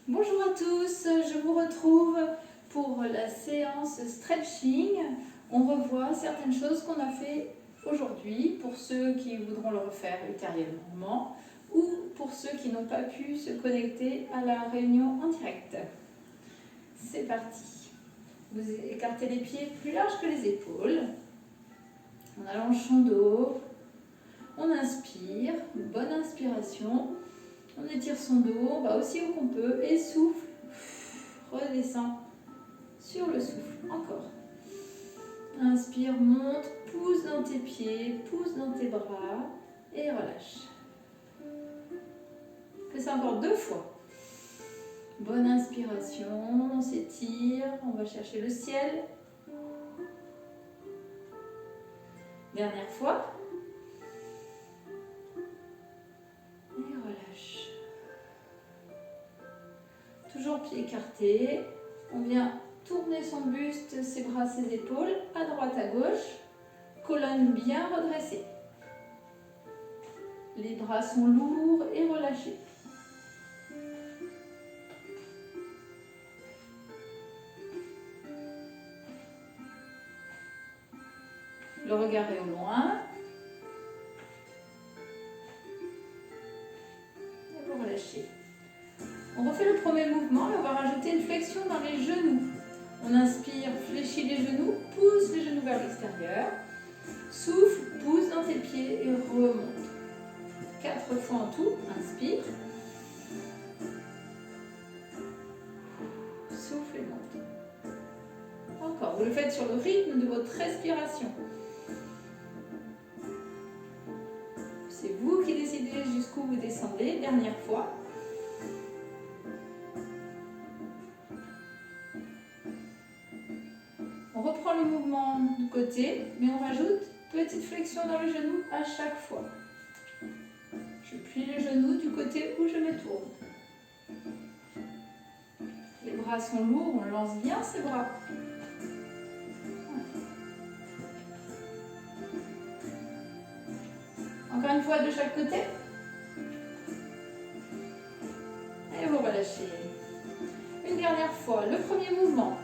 Bonjour à tous, je vous retrouve pour la séance stretching. On revoit certaines choses qu'on a fait aujourd'hui pour ceux qui voudront le refaire ultérieurement ou pour ceux qui n'ont pas pu se connecter à la réunion en direct. C'est parti. Vous écartez les pieds plus larges que les épaules. On allonge son dos. On inspire, bonne inspiration. On étire son dos, on va aussi haut qu'on peut et souffle, redescend sur le souffle, encore. Inspire, monte, pousse dans tes pieds, pousse dans tes bras et relâche. Fais ça encore 2 fois. Bonne inspiration, on s'étire, on va chercher le ciel. Dernière fois. Et relâche. Toujours pieds écartés. On vient tourner son buste, ses bras, ses épaules, à droite, à gauche. Colonne bien redressée. Les bras sont lourds et relâchés. Le regard est au loin. Et vous relâchez. On refait le premier mouvement et on va rajouter une flexion dans les genoux. On inspire, fléchit les genoux, pousse les genoux vers l'extérieur. Souffle, pousse dans tes pieds et remonte. 4 fois en tout. Inspire. Souffle et monte. Encore, vous le faites sur le rythme de votre respiration. C'est vous qui décidez jusqu'où vous descendez. Dernière fois. On reprend le mouvement du côté, mais on rajoute petite flexion dans le genou à chaque fois. Je plie le genou du côté où je me tourne. Les bras sont lourds, on lance bien ses bras. Encore une fois de chaque côté. Et vous relâchez. Une dernière fois, le premier mouvement.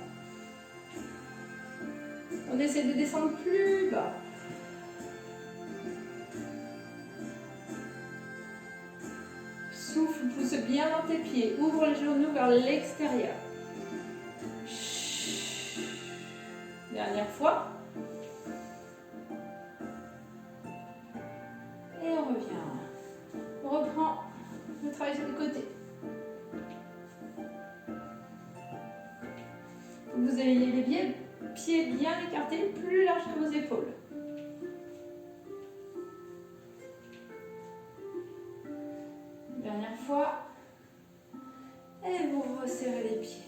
On essaie de descendre plus bas. Souffle, pousse bien dans tes pieds. Ouvre les genoux vers l'extérieur. Dernière fois. Et on revient. On reprend le travail sur le côté. Vous ayez les pieds bien écartés, plus larges que vos épaules. Dernière fois. Et vous resserrez les pieds.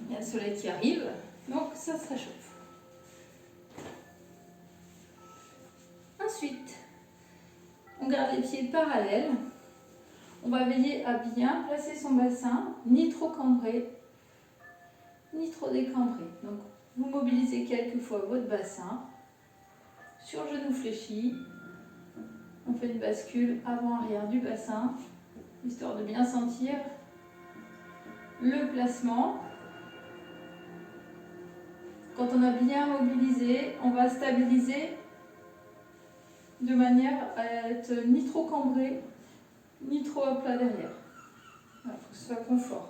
Il y a le soleil qui arrive, donc ça se réchauffe. Ensuite, on garde les pieds parallèles. On va veiller à bien placer son bassin, ni trop cambré, ni trop décambré. Donc, vous mobilisez quelques fois votre bassin. Sur le genou fléchi, on fait une bascule avant-arrière du bassin, histoire de bien sentir le placement. Quand on a bien mobilisé, on va stabiliser de manière à être ni trop cambré, ni trop à plat derrière. Il faut que ce soit confort.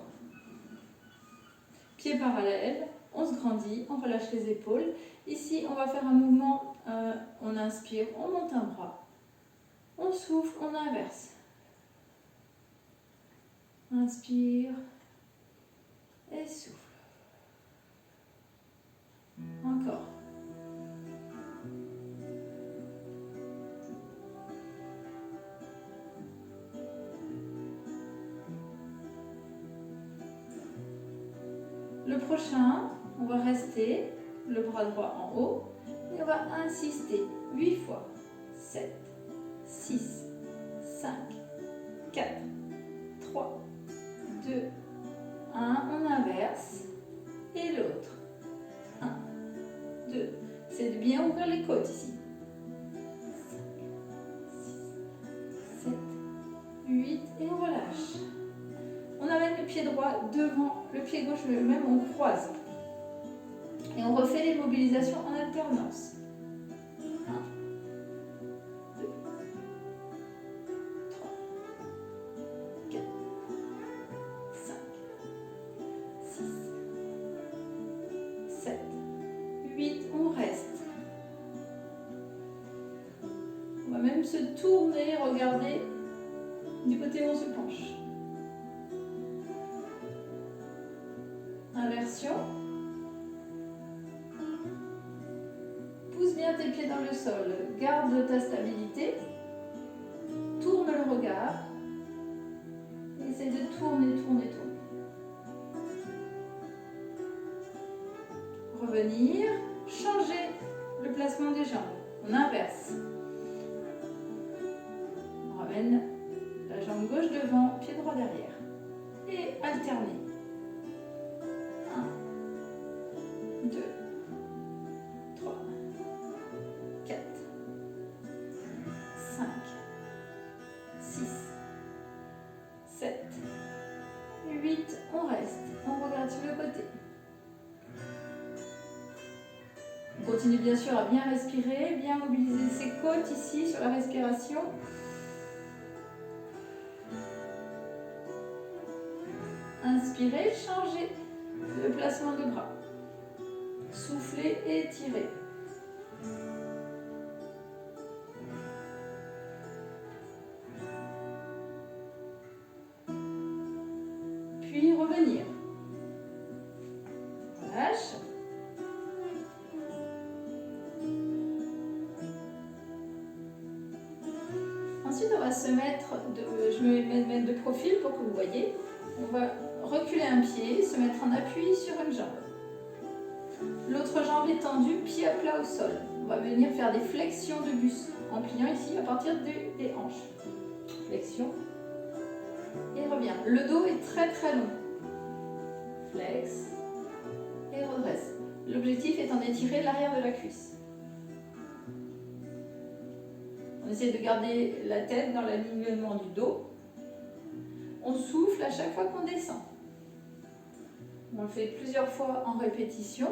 Pieds parallèles, on se grandit, on relâche les épaules. Ici, on va faire un mouvement, on inspire, on monte un bras. On souffle, on inverse. Inspire et souffle. Encore. Le prochain, on va rester le bras droit en haut et on va insister 8 fois. 7, 6, 5, 4, 3, 2, 1. On inverse et l'autre. 1, 2. C'est de bien ouvrir les côtes ici. 5, 6, pied droit devant le pied gauche, le même, on croise. Et on refait les mobilisations en alternance. 1, 2, 3, 4, 5, 6, 7, 8, on reste. On va même se tourner, regarder du côté où on se penche. Inversion. Pousse bien tes pieds dans le sol. Garde ta stabilité. Tourne le regard. Essaye de tourner, tourner, tourner. Revenir. Changer le placement des jambes. On inverse. On ramène la jambe gauche devant, pied droit derrière. Et alterner. 1, 2, 3, 4, 5, 6, 7, 8, on reste. On regarde sur le côté. On continue bien sûr à bien respirer, bien mobiliser ses côtes ici sur la respiration. Inspirez, changez le placement de bras. Soufflez et étirez. Puis revenir. Relâche. Ensuite, on va se mettre, je vais me mettre de profil pour que vous voyez. On va reculer un pied, se mettre en appui sur une jambe. L'autre jambe est tendue, pied à plat au sol. On va venir faire des flexions de buste en pliant ici à partir des hanches. Flexion. Et revient. Le dos est très très long. Flex. Et redresse. L'objectif étant d'étirer l'arrière de la cuisse. On essaie de garder la tête dans l'alignement du dos. On souffle à chaque fois qu'on descend. On le fait plusieurs fois en répétition.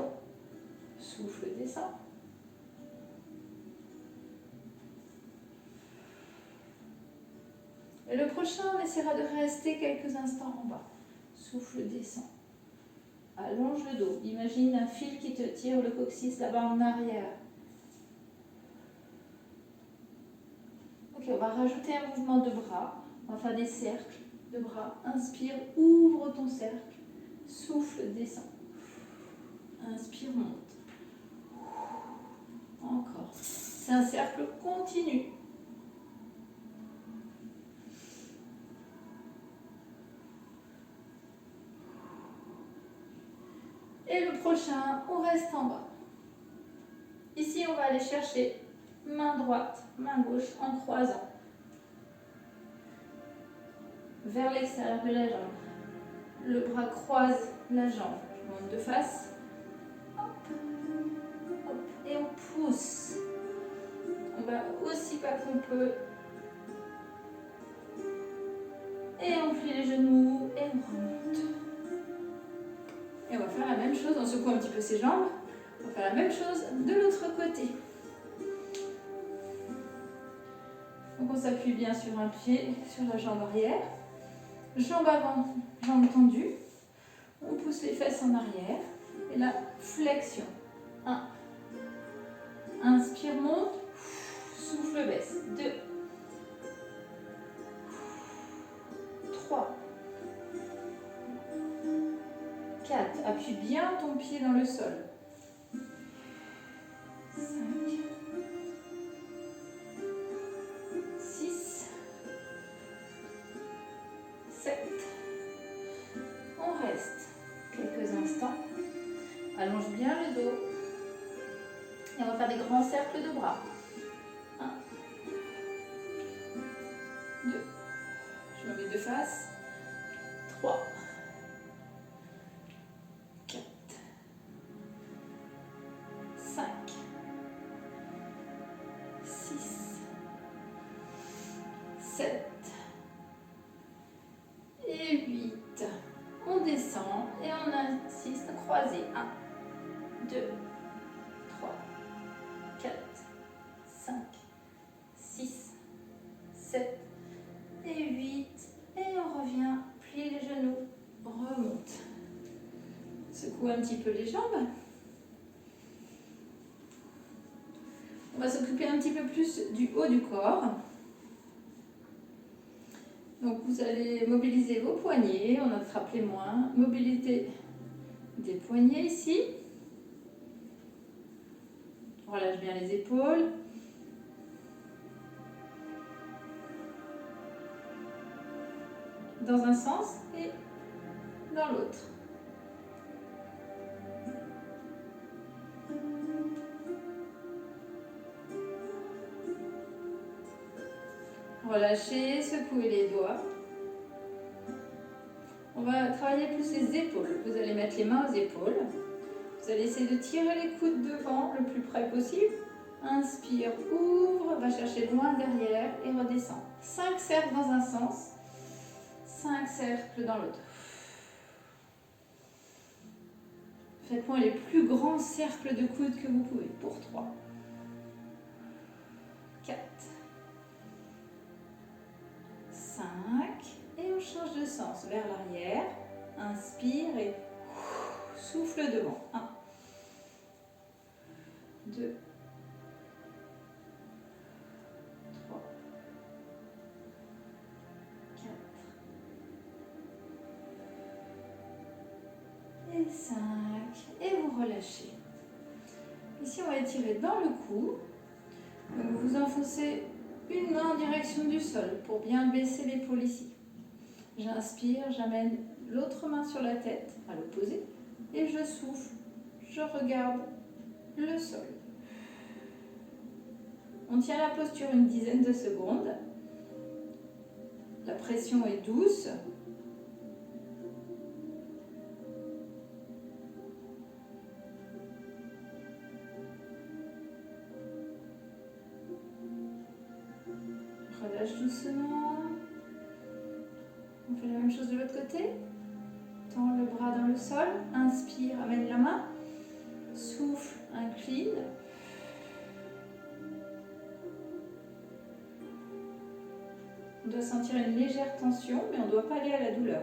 Souffle, descend. Et le prochain, on essaiera de rester quelques instants en bas. Souffle, descend. Allonge le dos. Imagine un fil qui te tire le coccyx là-bas en arrière. Ok, on va rajouter un mouvement de bras. On va faire des cercles de bras. Inspire, ouvre ton cercle. Souffle, descend. Inspire, monte. Encore. C'est un cercle continu. Et le prochain, on reste en bas. Ici, on va aller chercher main droite, main gauche en croisant. Vers l'extérieur de la jambe. Le bras croise la jambe. Je monte de face. Hop, hop, et on pousse. On va aussi pas qu'on peut. Et on plie les genoux et on remonte. Et on va faire la même chose, on secoue un petit peu ses jambes. On va faire la même chose de l'autre côté. Donc on s'appuie bien sur un pied, sur la jambe arrière. Jambe avant, jambe tendue. On pousse les fesses en arrière. Et là, flexion. 1. Inspire, monte. Souffle, baisse. 2. 3. 4. Appuie bien ton pied dans le sol. 5. 6. 7. On reste quelques instants. Allonge bien le dos. Et on va faire des grands cercles de bras. 1. 2. Je me mets de face. 3. 4. 5. 6. 7. Et 8. croisez. 1, 2, 3, 4, 5, 6, 7 et 8. Et on revient, plie les genoux, remonte. Secoue un petit peu les jambes. On va s'occuper un petit peu plus du haut du corps. Donc vous allez mobiliser vos poignets, on attrape les mains, mobilité des poignets ici. On relâche bien les épaules. Dans un sens et dans l'autre. Relâchez, secouez les doigts. On va travailler plus les épaules. Vous allez mettre les mains aux épaules. Vous allez essayer de tirer les coudes devant le plus près possible. Inspire, ouvre, va chercher loin derrière et redescend. 5 cercles dans un sens, 5 cercles dans l'autre. Faites-moi les plus grands cercles de coudes que vous pouvez pour 3, 4, 5 et on change de sens vers l'arrière. Inspire et souffle devant. 1, 2, 3, 4 et 5. Et vous relâchez. Ici, on va étirer dans le cou. Donc, vous enfoncez une main en direction du sol pour bien baisser l'épaule ici. J'inspire, j'amène l'autre main sur la tête, à l'opposé, et je souffle, je regarde le sol. On tient la posture une dizaine de secondes. La pression est douce. Relâche doucement. On fait la même chose de l'autre côté. Tends le bras dans le sol. Inspire, amène la main. Souffle, incline. On doit sentir une légère tension, mais on ne doit pas aller à la douleur.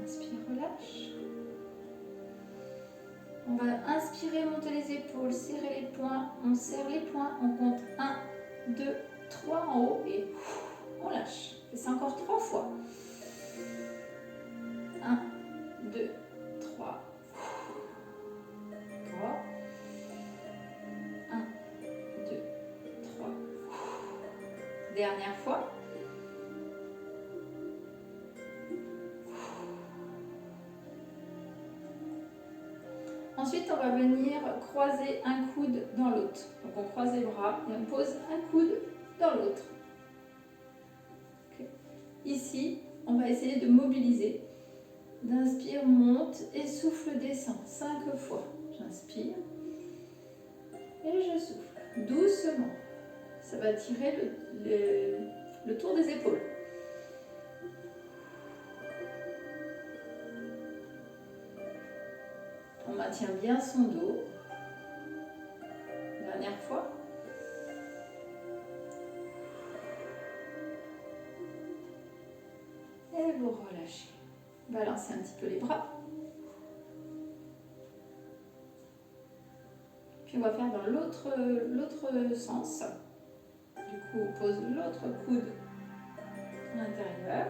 Inspire, relâche. On va inspirer, monter les épaules, serrer les poings. On serre les poings, on compte 1, 2, 3 en haut et on lâche. Et c'est encore 3 fois. 1, 2, 3. 3. 1, 2, 3. Dernière fois. Ensuite, on va venir croiser un coude dans l'autre. Donc, on croise les bras et on pose un coude dans l'autre. Okay. Ici, on va essayer de mobiliser. D'inspire, monte et souffle, descend. 5 fois. J'inspire et je souffle. Doucement. Ça va tirer le tour des épaules. On maintient bien son dos. Dernière fois. Et vous relâchez. Balancez un petit peu les bras. Puis on va faire dans l'autre sens. Du coup, on pose l'autre coude à l'intérieur.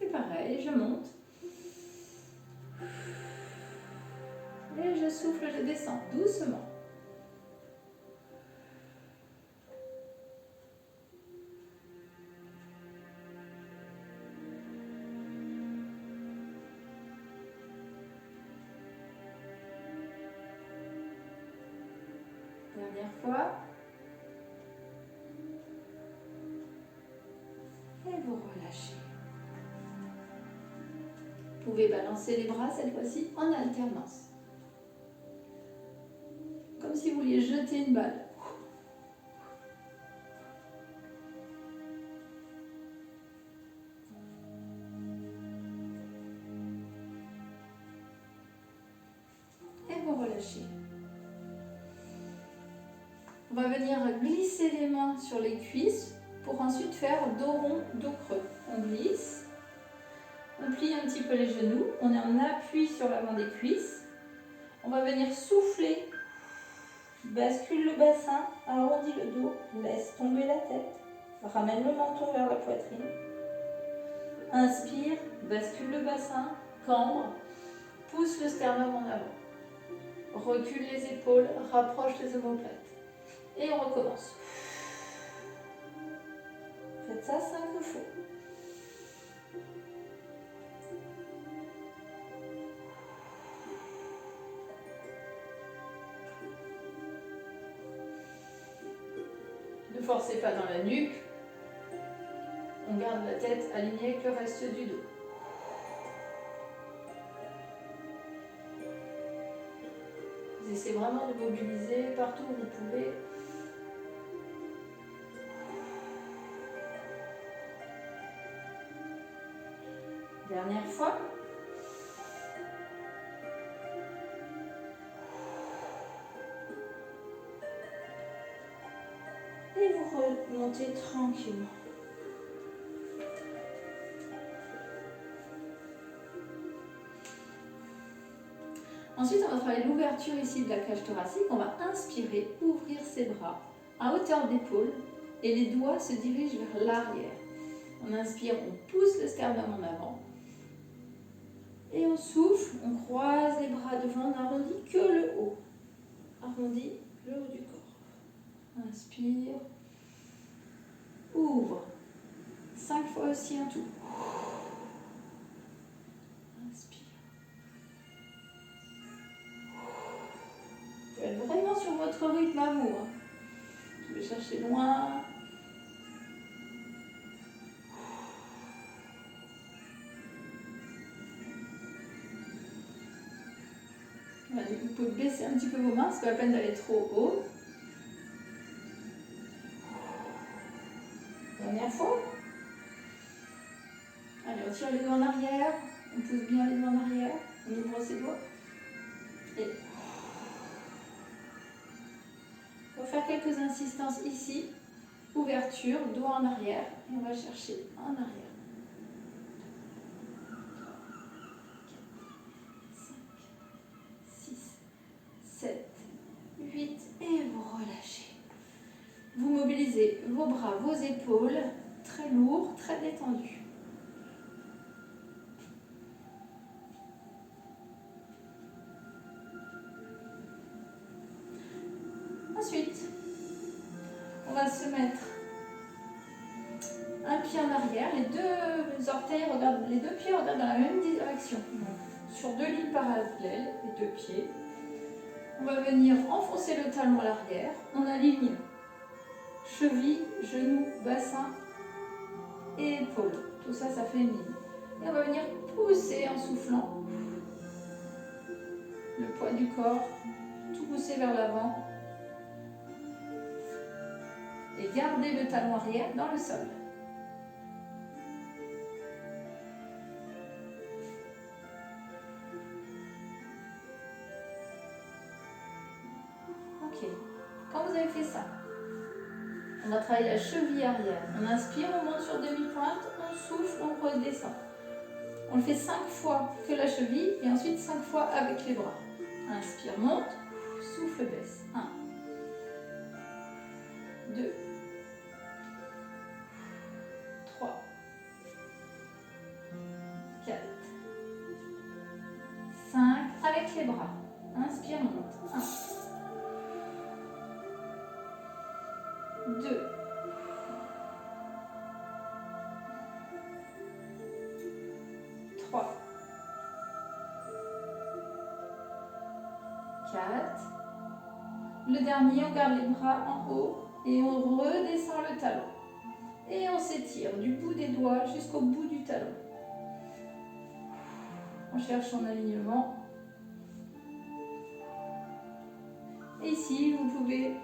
Et pareil, je monte. Et je souffle, je descends doucement. Dernière fois. Et vous relâchez. Vous pouvez balancer les bras cette fois-ci en alternance. Comme si vous vouliez jeter une balle. On va venir glisser les mains sur les cuisses pour ensuite faire dos rond, dos creux. On glisse, on plie un petit peu les genoux, on est en appui sur l'avant des cuisses. On va venir souffler, bascule le bassin, arrondis le dos, laisse tomber la tête, ramène le menton vers la poitrine. Inspire, bascule le bassin, cambre, pousse le sternum en avant. Recule les épaules, rapproche les omoplates. Et on recommence. Faites ça 5 fois. Ne forcez pas dans la nuque. On garde la tête alignée avec le reste du dos. Vous essayez vraiment de mobiliser partout où vous pouvez. Dernière fois. Et vous remontez tranquillement. Ensuite, on va travailler l'ouverture ici de la cage thoracique. On va inspirer, ouvrir ses bras à hauteur d'épaule et les doigts se dirigent vers l'arrière. On inspire, on pousse le sternum en avant. Et on souffle, on croise les bras devant, on n'arrondit que le haut. Arrondit le haut du corps. Inspire, ouvre. 5 fois aussi en tout. Inspire. Vous pouvez être vraiment sur votre rythme à vous. Vous pouvez chercher loin. Vous pouvez baisser un petit peu vos mains, c'est pas la peine d'aller trop haut. Dernière fois. Allez, on tire les doigts en arrière, on pousse bien les doigts en arrière, on ouvre ses doigts. Et on va faire quelques insistances ici. Ouverture, doigt en arrière, et on va chercher en arrière. 7, 8 et vous relâchez. Vous mobilisez vos bras, vos épaules, très lourds, très détendus. Ensuite, on va se mettre un pied en arrière, les deux pieds regardent dans la même direction. Donc, sur 2 lignes parallèles, les 2 pieds. On va venir enfoncer le talon à l'arrière. On aligne cheville, genou, bassin et épaules. Tout ça, ça fait une ligne. Et on va venir pousser en soufflant le poids du corps, tout pousser vers l'avant. Et garder le talon arrière dans le sol. Ok. Quand vous avez fait ça, on va travailler la cheville arrière. On inspire, on monte sur demi-pointe, on souffle, on redescend. On le fait 5 fois que la cheville et ensuite 5 fois avec les bras. Inspire, monte, souffle, baisse. 1, 2, 3, 4, 5, avec les bras. Inspire, monte. 1, 2, 3, 4. Le dernier, on garde les bras en haut et on redescend le talon. Et on s'étire du bout des doigts jusqu'au bout du talon. On cherche son alignement. Et ici, vous pouvez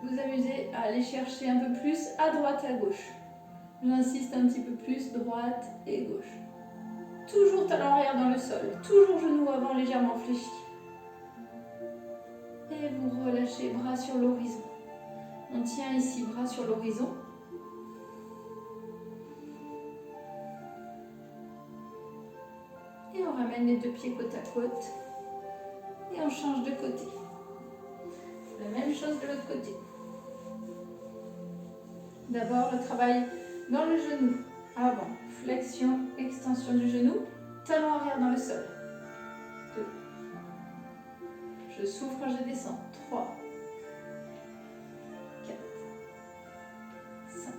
vous amuser à aller chercher un peu plus à droite et à gauche. J'insiste un petit peu plus, droite et gauche. Toujours talon arrière dans le sol, toujours genou avant légèrement fléchi. Et vous relâchez, bras sur l'horizon. On tient ici, bras sur l'horizon. Et on ramène les deux pieds côte à côte. Et on change de côté. La même chose de l'autre côté. D'abord, le travail dans le genou. Avant, flexion, extension du genou. Talon arrière dans le sol. 2. Je souffle quand je descends. 3. 4. 5.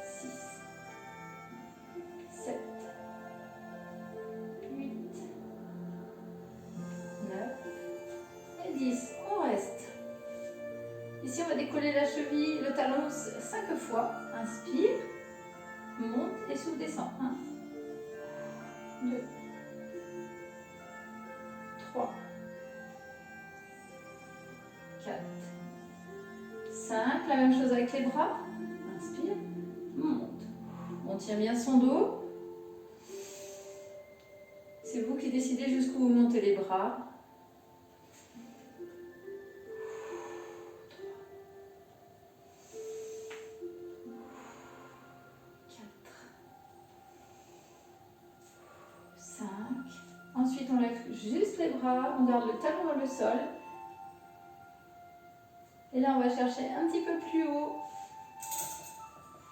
6. 7. 8. 9. Et 10. On reste. Ici, on va décoller la cheville, le talon 5 fois. Inspire. Monte et souffle, descend. 1. 2, 3, 4, 5. La même chose avec les bras. Inspire, monte. On tient bien son dos. C'est vous qui décidez jusqu'où vous montez les bras. 4, 5. Ensuite, on lève juste les bras, on garde le talon dans le sol. Et là, on va chercher un petit peu plus haut.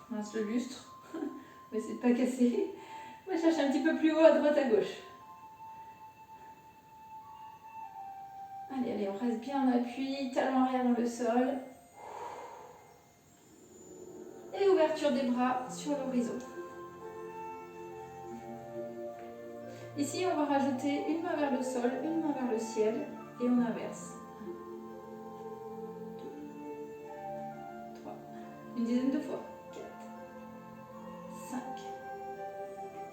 Mince, le lustre. On va essayer de ne pas casser. On va chercher un petit peu plus haut, à droite, à gauche. Allez, allez, on reste bien en appui, talon arrière dans le sol. Et ouverture des bras sur l'horizon. Ici, on va rajouter une main vers le sol, une main vers le ciel, et on inverse. 2, 3, une dizaine de fois. 4, 5,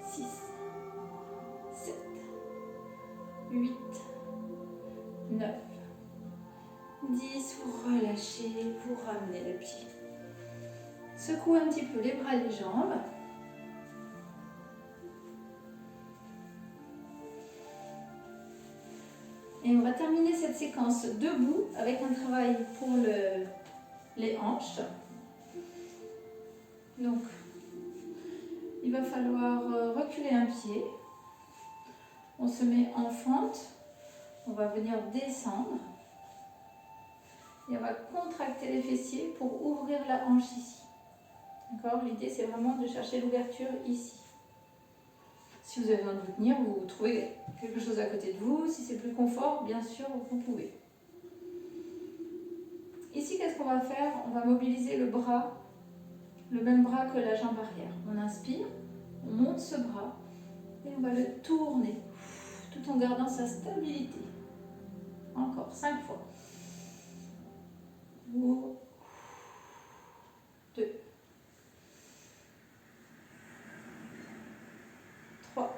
6, 7, 8, 9, 10. Vous relâchez, vous ramenez le pied. Secouez un petit peu les bras et les jambes. Et on va terminer cette séquence debout avec un travail pour les hanches. Donc, il va falloir reculer un pied. On se met en fente. On va venir descendre. Et on va contracter les fessiers pour ouvrir la hanche ici. D'accord ? L'idée, c'est vraiment de chercher l'ouverture ici. Si vous avez besoin de vous tenir, vous trouvez quelque chose à côté de vous. Si c'est plus confort, bien sûr, vous pouvez. Ici, qu'est-ce qu'on va faire ? On va mobiliser le bras, le même bras que la jambe arrière. On inspire, on monte ce bras et on va le tourner tout en gardant sa stabilité. Encore 5 fois. 2, 3.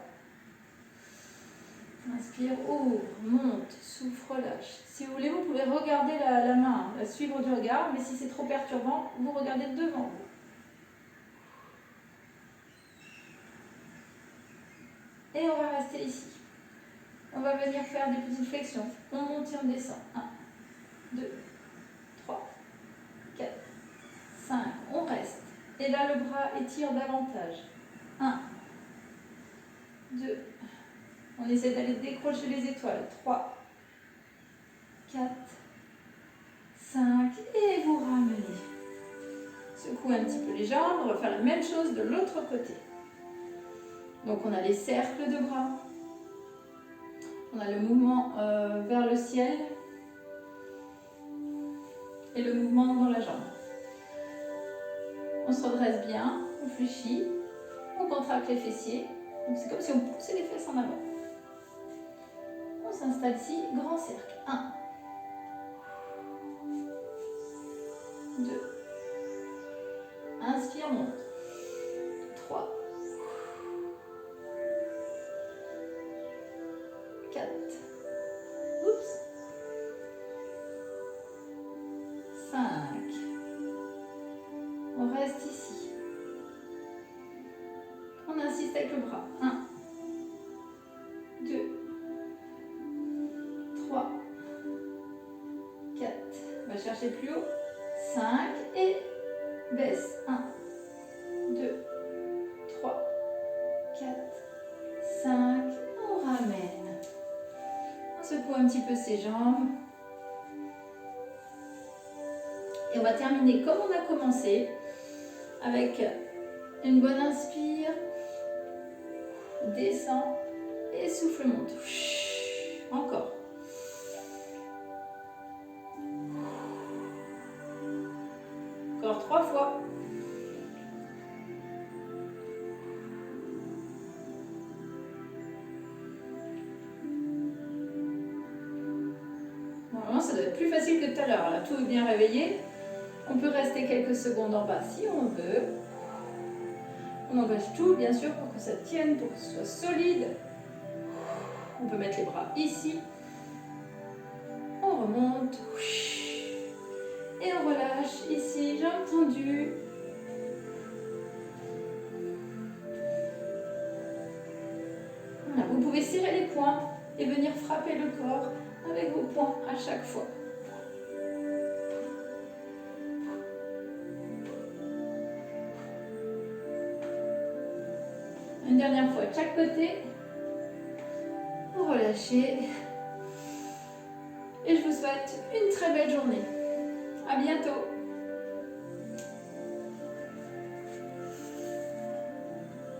Inspire, ouvre, monte, souffle, relâche. Si vous voulez, vous pouvez regarder la main, suivre du regard, mais si c'est trop perturbant, vous regardez devant vous. Et on va rester ici. On va venir faire des petites flexions. On monte et on descend. 1, 2, 3, 4, 5. On reste. Et là, le bras étire davantage. 1, 2. On essaie d'aller décrocher les étoiles. 3, 4, 5. Et vous ramenez. Secouez un petit peu les jambes. On va faire la même chose de l'autre côté. Donc, on a les cercles de bras. On a le mouvement vers le ciel. Et le mouvement dans la jambe. On se redresse bien. On fléchit. On contracte les fessiers. Donc, c'est comme si on poussait les fesses en avant. On s'installe ici, grand cercle. 1, 2, inspire, monte. 3, 4, oups, 5. On reste ici. On insiste avec le bras. 1, 2, 3, 4. On va chercher plus haut. 5 et baisse. 1, 2, 3, 4, 5. On ramène. On secoue un petit peu ses jambes. Et on va terminer comme on a commencé, avec une bonne inspire, descend et souffle monte. Encore. Encore 3 fois. Normalement, ça doit être plus facile que tout à l'heure. Là, tout est bien réveillé. On peut rester quelques secondes en bas si on veut. On engage tout, bien sûr, pour que ça tienne, pour que ce soit solide. On peut mettre les bras ici. On remonte. Et on relâche ici, jambes tendues. Voilà, vous pouvez serrer les poings et venir frapper le corps avec vos poings à chaque fois. Une dernière fois de chaque côté. Vous relâchez. Et je vous souhaite une très belle journée. À bientôt.